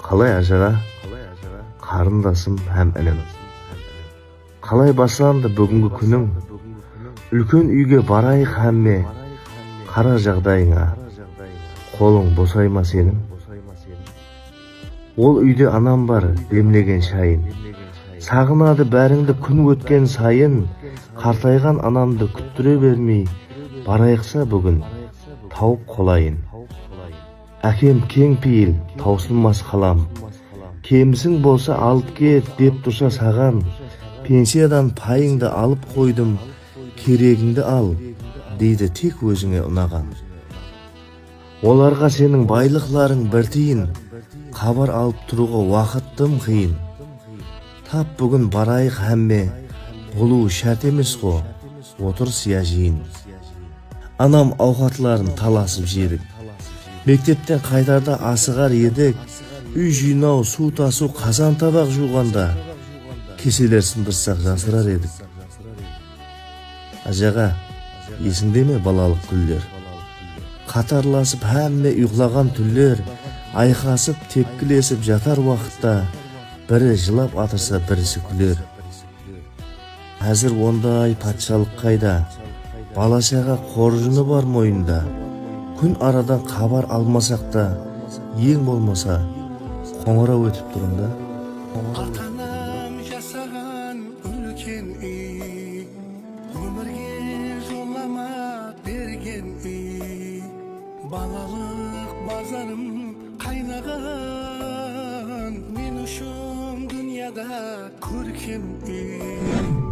Қалай ажыға, қарындасым һәм інім. Қалай басанды бүгінгі күнің, үлкен үйге барайық һәмме, қара жағдайыңа, қолың босайма сенің. Ол үйде анам бар, демлеген шайын. Сағынады бәріңді күн өткен сайын, қартайған анамды күттіре бермей, барайықса бүгін, тауып қолайын. Әкем кең пейіл, таусылмас қалам. Кемісің болса алып кет деп тұрса саған, пенсиядан пайыңды алып қойдым, керегіңді ал, дейді тек өзіңе ұнаған. Оларға сенің байлықларың бір тиын, хабар алып тұруға уақыттым қиын. Тап бүгін барайық һәмме, болуы шәрт емес қо, отыр сия жиын. Анам ауқатларын таласып жедік. Мектептен қайтарда асығар едік, үй жинау, су тасу, қазан табақ жуғанда, кеселер сындырсақ жасырар едік. Ажаға, есіңде ме балалық күлдер? Қатарласып һәмме ұйқылаған түллер, айқасып, тепкілесіп жатар уақытта, бірі жылап атырса бірісі күлер. Әзір ондай патшалық қайда, балашаға қоржыны бар мойында. Күн арадан хабар алмасақ та, ең болмаса, қоңырау өтіп тұрында. Атанам жасаған үлкен үй, өмірге жолама берген үй. Балалық базарым қайнаған, мен үшін дүнияда көркем үй.